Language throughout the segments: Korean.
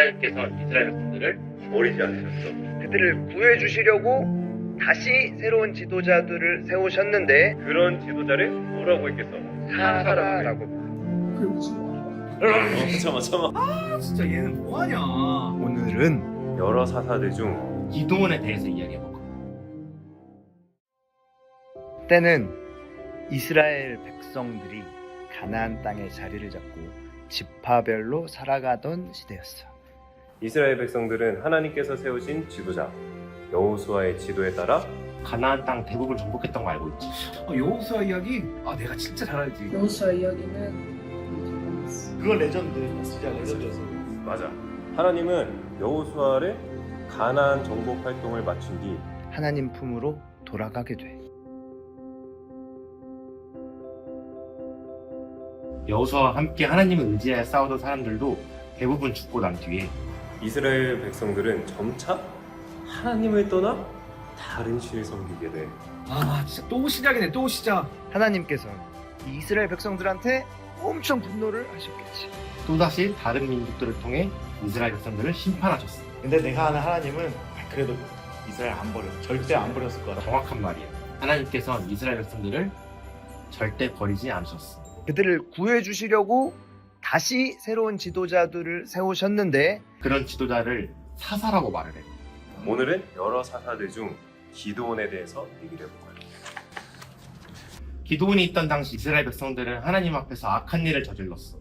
하나님께서 이스라엘 백성들을 버리지 않으셨어. 그들을 구해주시려고 다시 새로운 지도자들을 세우셨는데 그런 지도자를 뭐라고 했겠어? 사사라고. 그게 무슨 말이야? 참아. 진짜 얘는 뭐하냐? 오늘은 여러 사사들 중 기도원에 대해서 이야기해볼까? 때는 이스라엘 백성들이 가나안 땅에 자리를 잡고 지파별로 살아가던 시대였어. 이스라엘 백성들은 하나님께서 세우신 지도자 여호수아의 지도에 따라 가나안 땅 대부분 정복했던 거 알고 있지? 여호수아 이야기? 내가 진짜 잘 알지. 여호수아 이야기는 그건 레전드. 진짜 레전드였어. 맞아. 하나님은 여호수아를 가나안 정복 활동을 마친 뒤 하나님 품으로 돌아가게 돼. 여호수아와 함께 하나님을 의지하여 싸우던 사람들도 대부분 죽고 난 뒤에 이스라엘 백성들은 점차 하나님을 떠나 다른 신을 섬기게 돼. 진짜 또 시작이네. 또 시작. 하나님께서는 이 이스라엘 백성들한테 엄청 분노를 하셨겠지. 또다시 다른 민족들을 통해 이스라엘 백성들을 심판하셨어. 근데 내가 아는 하나님은 그래도 이스라엘 안 버려. 절대 안 버렸을 거야. 정확한 말이야. 하나님께서는 이스라엘 백성들을 절대 버리지 않으셨어. 그들을 구해주시려고 다시 새로운 지도자들을 세우셨는데 그런 지도자를 사사라고 말을 해. 오늘은 여러 사사들 중 기드온에 대해서 얘기를 해볼 거예요. 기드온이 있던 당시 이스라엘 백성들은 하나님 앞에서 악한 일을 저질렀어.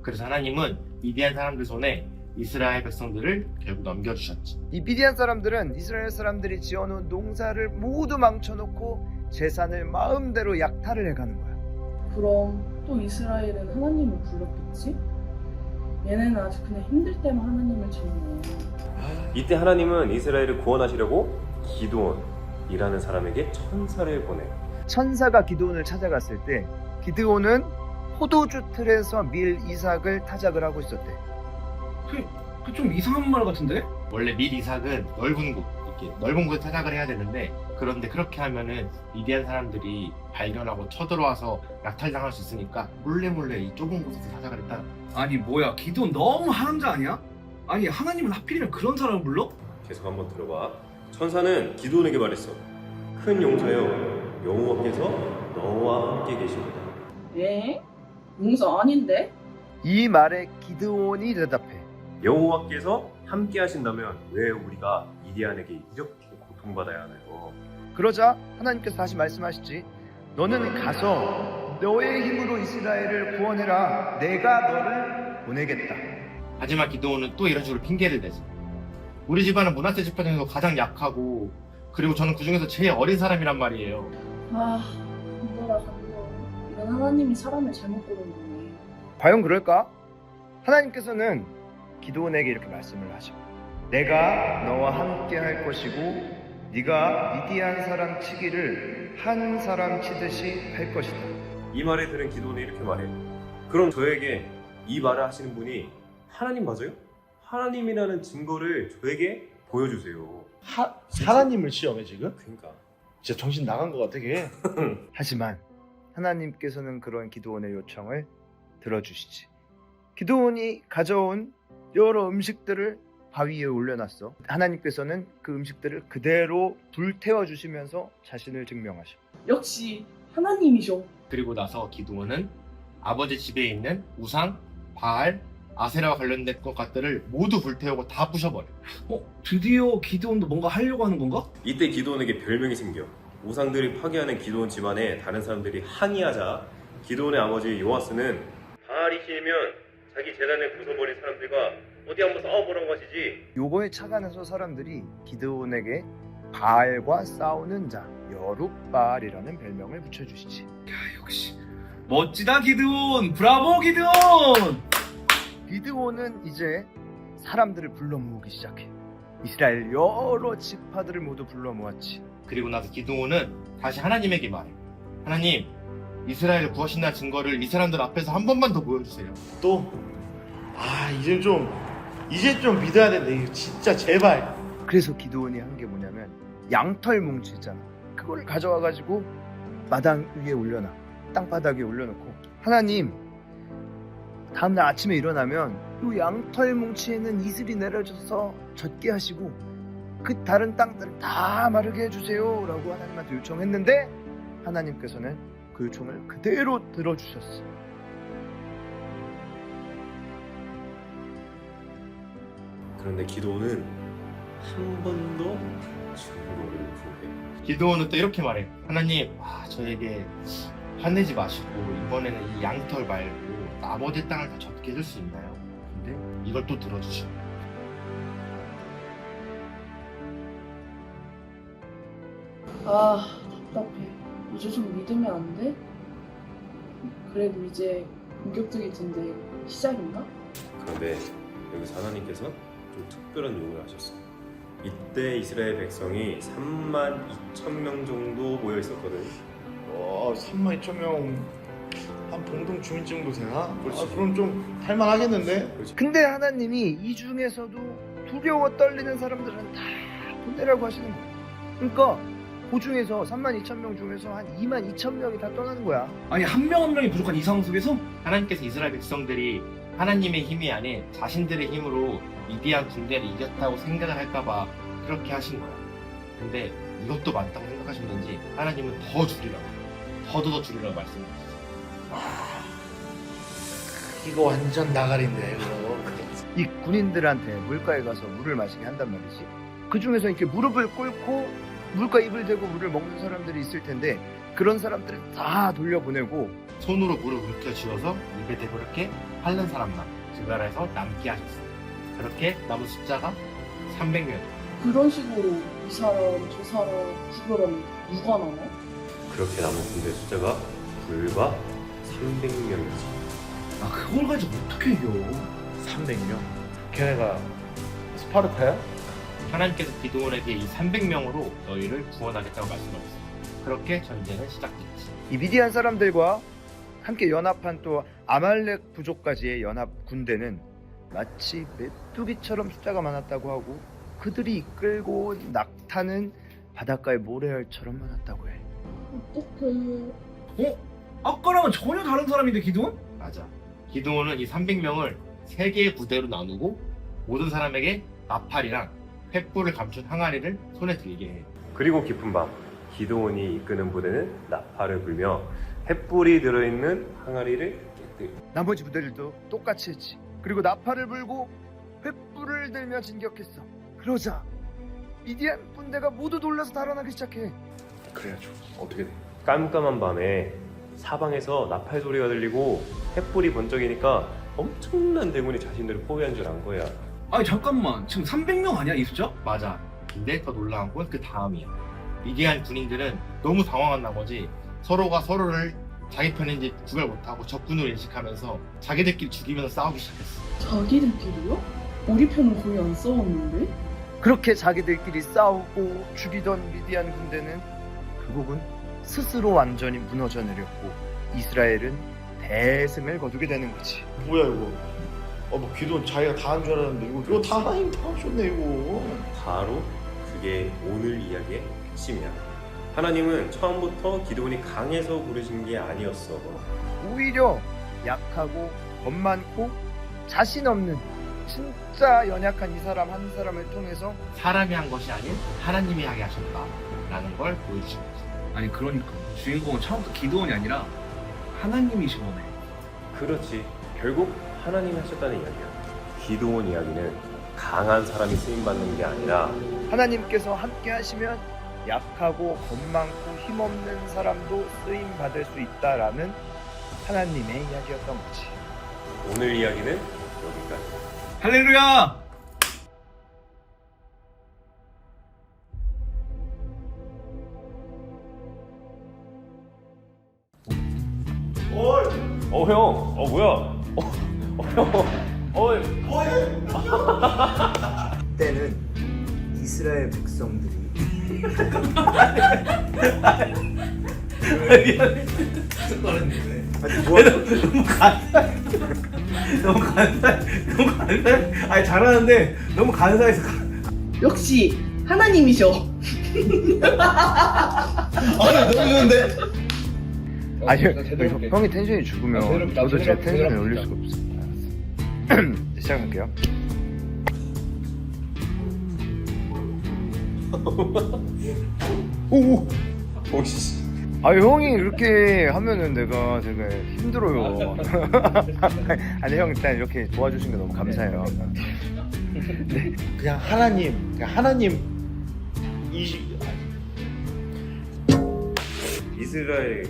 그래서 하나님은 미디안 사람들 손에 이스라엘 백성들을 결국 넘겨주셨지. 이 미디안 사람들은 이스라엘 사람들이 지어놓은 농사를 모두 망쳐놓고 재산을 마음대로 약탈을 해가는 거야. 그럼 또 이스라엘은 하나님을 불렀겠지? 얘네는 아주 그냥 힘들 때만 하나님을 찾네. 이때 하나님은 이스라엘을 구원하시려고 기드온이라는 사람에게 천사를 보내. 천사가 기드온을 찾아갔을 때 기드온은 포도주 틀에서 밀 이삭을 타작을 하고 있었대. 그 좀 이상한 말 같은데? 원래 밀 이삭은 넓은 곳, 이렇게 넓은 곳에 타작을 해야 되는데 그런데 그렇게 하면은 미디안 사람들이 발견하고 쳐들어와서 약탈당할 수 있으니까 몰래 이 좁은 곳에서 타작을 했다. 아니 뭐야, 기도는 너무 하남자 아니야? 아니 하나님은 하필이면 그런 사람을 불러? 계속 한번 들어봐. 천사는 기드온에게 말했어. 큰 용사여, 여호와께서 너와 함께 계십니다. 에? 용서 아닌데? 이 말에 기드온이 대답해. 여호와께서 함께 하신다면 왜 우리가 미디안에게 이렇게 고통받아야 하나요? 그러자 하나님께서 다시 말씀하시지. 너는 가서 너의 힘으로 이스라엘을 구원해라. 내가 너를 보내겠다. 하지만 기드온은 또 이런 식으로 핑계를 대지. 우리 집안은 므낫세 지파 중에서 가장 약하고 그리고 저는 그 중에서 제일 어린 사람이란 말이에요. 간거라 간거. 이건 하나님이 사람을 잘못 고른 거네. 과연 그럴까? 하나님께서는 기드온에게 이렇게 말씀을 하셔. 내가 너와 함께 할 것이고 네가 미디안 사람 치기를 한 사람 치듯이 할 것이다. 이 말을 들은 기드온이 이렇게 말해. 그럼 저에게 이 말을 하시는 분이 하나님 맞아요? 하나님이라는 증거를 저에게 보여주세요. 하나님을 시험해 지금? 그러니까 진짜 정신 나간 것 같아 걔. 하지만 하나님께서는 그런 기드온의 요청을 들어주시지. 기드온이 가져온 여러 음식들을 바위 위에 올려놨어. 하나님께서는 그 음식들을 그대로 불태워 주시면서 자신을 증명하셔. 역시 하나님이셔. 그리고 나서 기드온은 아버지 집에 있는 우상, 바알, 아세라와 관련된 것들을 모두 불태우고 다 부셔버려. 드디어 기도원도 뭔가 하려고 하는 건가? 이때 기드온에게 별명이 생겨. 우상들이 파괴하는 기드온 집안에 다른 사람들이 항의하자 기드온의 아버지 요아스는 바알이 신이면 자기 재단을 부숴버린 사람들과 어디 한번 싸워보라고 하시지. 요거에 착안해서 사람들이 기드온에게 바알과 싸우는 자 여룻바알이라는 별명을 붙여주시지. 역시 멋지다 기드온. 브라보 기드온. 기드온은 이제 사람들을 불러 모으기 시작해. 이스라엘 여러 지파들을 모두 불러 모았지. 그리고 나서 기드온은 다시 하나님에게 말해. 하나님, 이스라엘을 구하신다는 증거를 이 사람들 앞에서 한 번만 더 보여주세요. 또 이제 좀 믿어야 된다. 이거 진짜 제발. 그래서 기드온이 한 게 뭐냐면 양털 뭉치 있잖아. 그걸 가져와가지고 마당 위에 올려놔. 땅바닥에 올려놓고 하나님 다음날 아침에 일어나면 요 양털 뭉치에는 이슬이 내려져서 젖게 하시고 그 다른 땅들을 다 마르게 해주세요 라고 하나님한테 요청했는데 하나님께서는 그 요청을 그대로 들어주셨어. 그런데 기도는 한 번 더 증거를 구해. 기도원은 또 이렇게 말해. 하나님, 저에게 화내지 마시고 이번에는 이 양털 말고 나머지 땅을 다 젖게 해줄 수 있나요? 근데 이걸 또 들어주시고. 답답해. 이제 좀 믿으면 안 돼? 그래도 이제 본격적이던데 시작인가? 그런데 여기서 하나님께서 좀 특별한 요구를 하셨어. 이때 이스라엘 백성이 32,000명 정도 모여 있었거든. 32,000명 한 봉동 주민 정도 되나? 그럼 좀 할만하겠는데? 근데 하나님이 이 중에서도 두려워 떨리는 사람들은 다 보내라고 하시는 거야. 그러니까 그 중에서 32,000명 중에서 한 22,000명이 다 떠나는 거야. 아니 한 명 한 명이 부족한 이 상황 속에서 하나님께서 이스라엘 백성들이 하나님의 힘이 아닌 자신들의 힘으로 미디안 군대를 이겼다고 생각을 할까봐 그렇게 하신 거야. 근데 이것도 맞다고 생각하셨는지 하나님은 더 줄이라고, 더 줄이라고 말씀하셨어요. 이거 완전 나가리인데 이거. 이 군인들한테 물가에 가서 물을 마시게 한단 말이지. 그 중에서 이렇게 무릎을 꿇고 물가 입을 대고 물을 먹는 사람들이 있을 텐데 그런 사람들을 다 돌려보내고 손으로 물을 움켜쥐어서 입에 대고 이렇게 핥는 사람만 그 나라에서 남게 하셨어요. 그렇게 남은 숫자가 300명. 그런 식으로 이 사람 저 사람 죽으려면 누가 남아? 그렇게 남은 군대 숫자가 불과 300명이지. 그걸 가지고 어떻게 이겨? 300명? 걔네가 스파르타야? 하나님께서 기드온에게 이 300명으로 너희를 구원하겠다고 말씀하셨어요. 그렇게 전쟁은 시작됐지. 이 미디안 사람들과 함께 연합한 또 아말렉 부족까지의 연합 군대는 마치 메뚜기처럼 숫자가 많았다고 하고 그들이 이끌고 낙타는 바닷가의 모래알처럼 많았다고 해. 어떡해. 아까랑은 전혀 다른 사람인데 기도원? 맞아. 기드온은 이 300명을 3개의 부대로 나누고 모든 사람에게 나팔이랑 횃불을 감춘 항아리를 손에 들게 해. 그리고 깊은 밤 기드온이 이끄는 부대는 나팔을 불며 횃불이 들어있는 항아리를 깨뜨려. 나머지 부대들도 똑같이 했지. 그리고 나팔을 불고 횃불을 들며 진격했어. 그러자 미디안 군대가 모두 놀라서 달아나기 시작해. 그래야죠. 어떻게 돼? 깜깜한 밤에 사방에서 나팔 소리가 들리고 횃불이 번쩍이니까 엄청난 대군이 자신들을 포위한 줄 안 거야. 아니 잠깐만, 지금 300명 아니야 이 숫자? 맞아. 근데 더 놀라운 건 그 다음이야. 미디안 군인들은 너무 당황한 나머지 서로가 서로를 자기 편인지 구별 못하고 적군으로 인식하면서 자기들끼리 죽이면서 싸우기 시작했어. 자기들끼리요? 우리 편은 거의 안 싸웠는데? 그렇게 자기들끼리 싸우고 죽이던 미디안 군대는 결국은 스스로 완전히 무너져 내렸고 이스라엘은 대승을 거두게 되는 거지. 뭐야 이거? 뭐 기도 자기가 다 한 줄 알았는데 이거 다 하나님 다 하셨네 이거. 바로 그게 오늘 이야기의 핵심이야. 하나님은 처음부터 기드온이 강해서 부르신 게 아니었어. 오히려 약하고 겁 많고 자신 없는 진짜 연약한 이 사람 한 사람을 통해서 사람이 한 것이 아닌 하나님이 하게 하셨다라는 걸 보여주신 거지. 아니 그러니까 주인공은 처음부터 기도원이 아니라 하나님이신 거네. 그렇지. 결국 하나님이 하셨다는 이야기야. 기드온 이야기는 강한 사람이 쓰임받는 게 아니라 하나님께서 함께 하시면 약하고 겁 많고 힘없는 사람도 쓰임 받을 수 있다라는 하나님의 이야기였던 거지. 오늘 이야기는 여기까지. 할렐루야! 형. 뭐야? 때는 이스라엘 백성들이 너무 간사해. 아니 잘하는데 너무 간사해서. 역시 하나님이셔. 아니 형이 텐션이 죽으면 저도 제 텐션을 올릴 수가 없어. 시작할게요. 오! 오씨. 아 형이 이렇게 하면은 내가 되게 힘들어요. 아니 형 일단 이렇게 도와주신 게 너무 감사해요. 그냥 하나님 이스라엘